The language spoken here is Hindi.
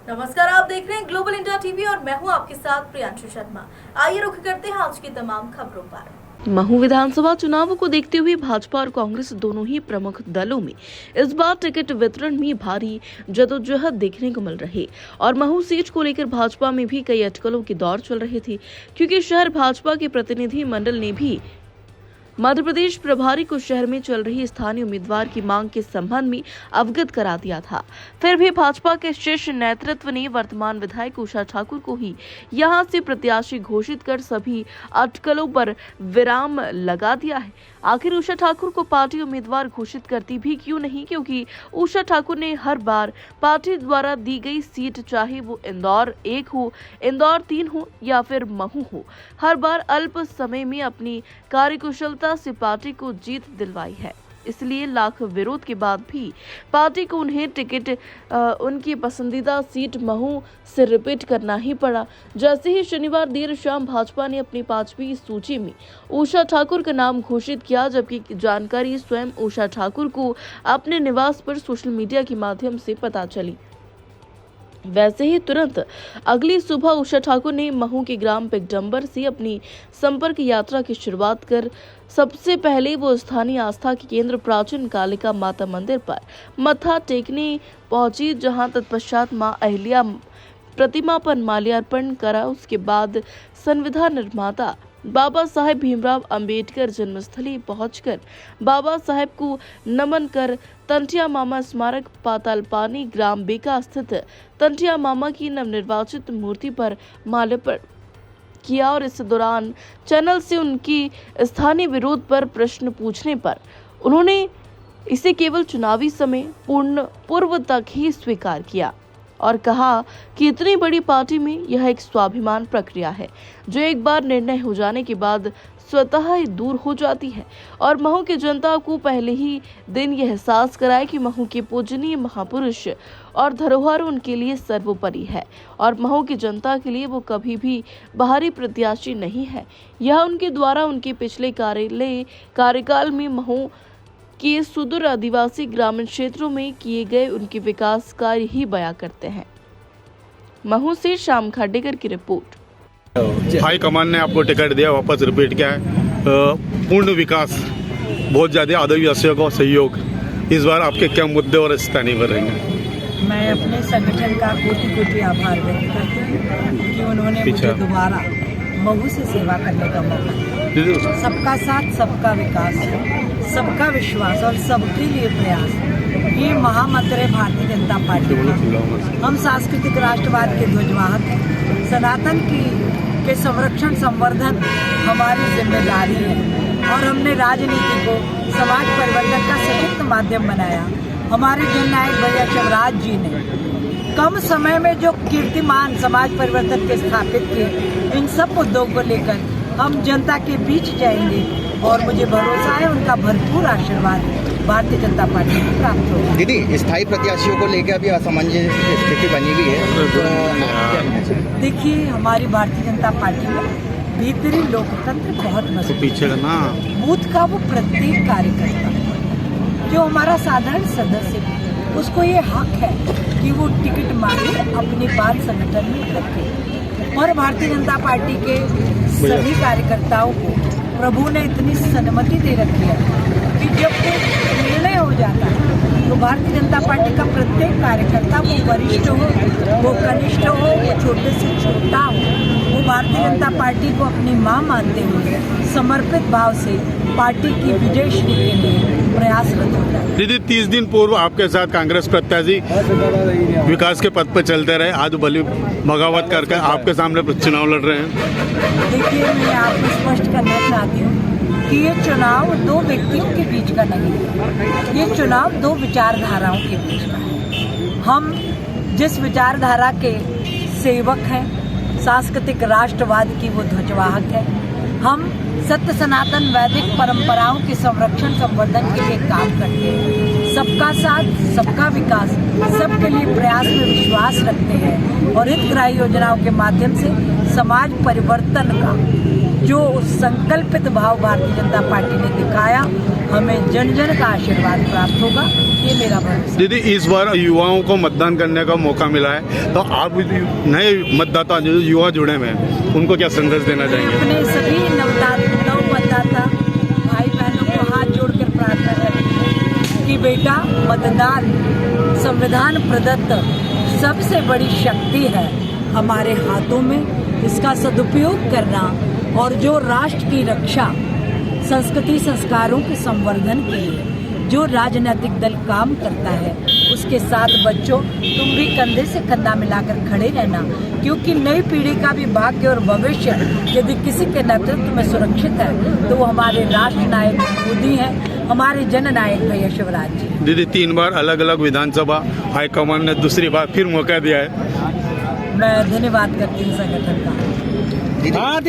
नमस्कार, आप देख रहे हैं ग्लोबल इंडिया टीवी और मैं हूं आपके साथ प्रियांशु शर्मा। आइए रुख करते हैं आज की तमाम खबरों पर। महू विधानसभा चुनावों को देखते हुए भाजपा और कांग्रेस दोनों ही प्रमुख दलों में इस बार टिकट वितरण में भारी जदोजहद देखने को मिल रही और महू सीट को लेकर भाजपा में भी कई अटकलों के दौर चल रहे थे, क्योंकि शहर भाजपा के प्रतिनिधि मंडल ने भी मध्य प्रदेश प्रभारी को शहर में चल रही स्थानीय उम्मीदवार की मांग के संबंध में अवगत करा दिया था। फिर भी भाजपा के शीर्ष नेतृत्व ने वर्तमान विधायक उषा ठाकुर को ही यहां से प्रत्याशी घोषित कर सभी अटकलों पर विराम लगा दिया है। आखिर उषा ठाकुर को पार्टी उम्मीदवार घोषित करती भी क्यों नहीं, क्योंकि उषा ठाकुर ने हर बार पार्टी द्वारा दी गई सीट, चाहे वो इंदौर 1 हो, इंदौर 3 हो या फिर महू हो, हर बार अल्प समय में अपनी कार्यकुशलता से पार्टी को जीत दिलवाई है। इसलिए लाख विरोध के बाद भी पार्टी को उन्हें टिकट उनकी पसंदीदा सीट महू से रिपीट करना ही पड़ा। जैसे ही शनिवार देर शाम भाजपा ने अपनी 5वीं सूची में उषा ठाकुर का नाम घोषित किया, जबकि जानकारी स्वयं उषा ठाकुर को अपने निवास पर सोशल मीडिया के माध्यम से पता चली। वैसे ही तुरंत अगली सुबह उषा ठाकुर ने महू के ग्राम पिगडम्बर से अपनी संपर्क यात्रा की शुरुआत कर सबसे पहले वो स्थानीय आस्था के केंद्र प्राचीन कालिका माता मंदिर पर मत्था टेकने पहुंची, जहां तत्पश्चात मां अहिल्या प्रतिमा पर माल्यार्पण करा। उसके बाद संविधान निर्माता बाबा साहेब भीमराव अंबेडकर जन्मस्थली पहुंचकर बाबा साहेब को नमन कर तंटिया मामा स्मारक पातालपानी ग्राम बेका स्थित तंटिया मामा की नवनिर्वाचित मूर्ति पर माल्यार्पण किया। और इस दौरान चैनल से उनकी स्थानीय विरोध पर प्रश्न पूछने पर उन्होंने इसे केवल चुनावी समय पूर्व तक ही स्वीकार किया और कहा कि इतनी बड़ी पार्टी में यह एक स्वाभिमान प्रक्रिया है जो एक बार निर्णय हो जाने के बाद स्वतः ही दूर हो जाती है, और महू की जनता को पहले ही दिन यह एहसास कराए कि महू के पूजनीय महापुरुष और धरोहर उनके लिए सर्वोपरि है और महू की जनता के लिए वो कभी भी बाहरी प्रत्याशी नहीं है। यह उनके द्वारा उनके पिछले कार्यकाल में महू के सुदूर आदिवासी ग्रामीण क्षेत्रों में किए गए उनके विकास कार्य ही बयां करते हैं। महू से श्याम खाडेकर की रिपोर्ट। हाईकमान ने आपको टिकट दिया, वापस रिपीट किया है। पूर्ण विकास, बहुत ज़्यादा आदिवासियों को सहयोग, इस बार आपके क्या मुद्दे और स्थानीय पर रहेंगे? मैं अपने संगठन का कोटि कोटि आभार व्यक्त करती हूँ कि उन्होंने मुझे दोबारा महू से सेवा करने का मौका दिया। सबका साथ, सबका विकास, सबका विश्वास और सबके लिए प्रयास, ये महामंत्र है भारतीय जनता पार्टी का। हम सांस्कृतिक राष्ट्रवाद के ध्वजवाहक हैं। सनातन के संरक्षण संवर्धन हमारी जिम्मेदारी है और हमने राजनीति को समाज परिवर्तन का सशक्त माध्यम बनाया। हमारे जननायक भैया शिवराज जी ने कम समय में जो कीर्तिमान समाज परिवर्तन के स्थापित किए, इन सब मुद्दों को लेकर हम जनता के बीच जाएंगे और मुझे भरोसा है उनका भरपूर आशीर्वाद भारतीय जनता पार्टी को प्राप्त होगा। दीदी, स्थायी प्रत्याशियों को लेकर अभी असमंजस की स्थिति बनी हुई है। देखिए, हमारी भारतीय जनता पार्टी में भीतरी लोकतंत्र बहुत मजबूत है। बूथ का वो प्रत्येक कार्यकर्ता जो हमारा साधारण सदस्य है, उसको ये हक है कि वो टिकट मांगे, अपनी बात संगठन में रखे। और भारतीय जनता पार्टी के सभी कार्यकर्ताओं को प्रभु ने इतनी सन्मति दे रखी है कि जब कोई निर्णय हो जाता है तो भारतीय जनता पार्टी का प्रत्येक कार्यकर्ता, वो वरिष्ठ हो, वो कनिष्ठ हो, वो छोटे से छोटा हो, वो भारतीय जनता पार्टी को अपनी मां मानते हुए समर्पित भाव से पार्टी की विजयश्री के लिए प्रयासरत होता है। दीदी, 30 दिन पूर्व आपके साथ कांग्रेस प्रत्याशी विकास के पथ पर चलते रहे, आज बलि बगावत करके आपके सामने चुनाव लड़ रहे हैं। देखिए, मैं आपको स्पष्ट करना चाहती हूँ कि ये चुनाव दो व्यक्तियों के बीच का नहीं है, ये चुनाव दो विचारधाराओं के बीच का है। हम जिस विचारधारा के सेवक हैं, सांस्कृतिक राष्ट्रवाद की वो ध्वजवाहक है। हम सत्य सनातन वैदिक परंपराओं के संरक्षण संवर्धन के लिए काम करते हैं। सबका साथ, सबका विकास, सबके लिए प्रयास में विश्वास रखते हैं और हितग्राही योजनाओं के माध्यम से समाज परिवर्तन का जो संकल्पित भाव भारतीय जनता पार्टी ने दिखाया, हमें जन जन का आशीर्वाद प्राप्त होगा, ये मेरा भरोसा। दीदी, इस बार युवाओं को मतदान करने का मौका मिला है, तो आप नए मतदाता जो युवा जुड़े हुए हैं उनको क्या संदेश देना चाहेंगे? अपने सभी नव मतदाता भाई बहनों को हाथ जोड़कर प्रार्थना करें कि बेटा, मतदान संविधान प्रदत्त सबसे बड़ी शक्ति है हमारे हाथों में। इसका सदुपयोग करना और जो राष्ट्र की रक्षा, संस्कृति संस्कारों के संवर्धन के लिए जो राजनीतिक दल काम करता है, उसके साथ बच्चों तुम भी कंधे से कंधा मिलाकर खड़े रहना, क्योंकि नई पीढ़ी का भी भाग्य और भविष्य यदि किसी के नेतृत्व में सुरक्षित है तो वो हमारे राष्ट्र नायक मोदी हैं, हमारे जननायक भैया शिवराज जी। दीदी, 3 बार अलग अलग विधानसभा हाईकमान ने दूसरी बार फिर मौका दिया है। मैं धन्यवाद करती हूँ संगठन का।